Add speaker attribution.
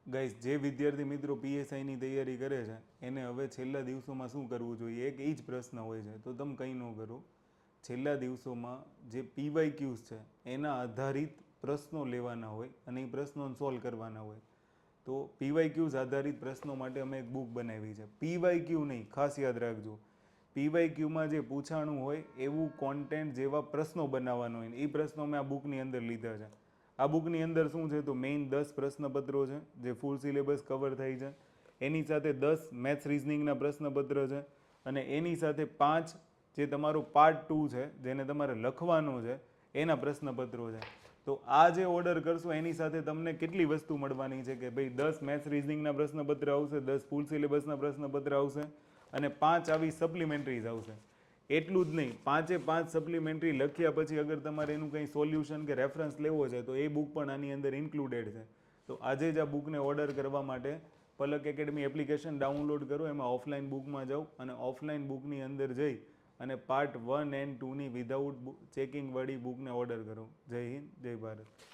Speaker 1: Guys, જે વિદ્યાર્થી મિત્રો પીએસઆઈની તૈયારી કરે છે એને હવે છેલ્લા દિવસોમાં શું કરવું જોઈએ, એક એ જ પ્રશ્ન હોય છે. તો તમે કંઈ ન કરો. છેલ્લા દિવસોમાં જે પીવાયક્યુઝ છે એના આધારિત પ્રશ્નો લેવાના હોય અને એ પ્રશ્નોને સોલ્વ કરવાના હોય. તો પીવાયક્યુઝ આધારિત પ્રશ્નો માટે અમે એક બુક બનાવી છે. પીવાયક્યુ નહીં, ખાસ યાદ રાખજો. પીવાયક્યુમાં જે પૂછાણું હોય એવું કોન્ટેન્ટ જેવા પ્રશ્નો બનાવવાનો હોય, એ પ્રશ્નો મેં આ બુકની અંદર લીધા છે. આ બુકની અંદર શું છે, તો મેઇન 10 પ્રશ્નપત્રો છે જે ફૂલ સિલેબસ કવર થાય છે. એની સાથે 10 મેથ્સ રિઝનિંગના પ્રશ્નપત્ર છે અને એની સાથે 5 જે તમારો પાર્ટ 2 છે જેને તમારે લખવાનો છે એના પ્રશ્નપત્રો છે. તો આ જે ઓર્ડર કરશો એની સાથે તમને કેટલી વસ્તુ મળવાની છે કે ભાઈ 10 મેથ્સ રિઝનિંગના પ્રશ્નપત્ર આવશે, 10 ફૂલ સિલેબસના પ્રશ્નપત્ર આવશે અને 5 આવી સપ્લિમેન્ટરીઝ આવશે. એટલું જ નહીં, 5 સપ્લિમેન્ટરી લખ્યા પછી અગર તમારે એનું કંઈ સોલ્યુશન કે રેફરન્સ લેવો છે તો એ બુક પણ આની અંદર ઇન્ક્લુડેડ છે. તો આજે જ આ બુકને ઓર્ડર કરવા માટે પલક એકેડમી એપ્લિકેશન ડાઉનલોડ કરો, એમાં ઓફલાઈન બુકમાં જાઓ અને ઓફલાઈન બુકની અંદર જઈ અને પાર્ટ 1 એન્ડ 2ની વિધાઉટ ચેકિંગ વાળી બુકને ઓર્ડર કરો. જય હિન્દ, જય ભારત.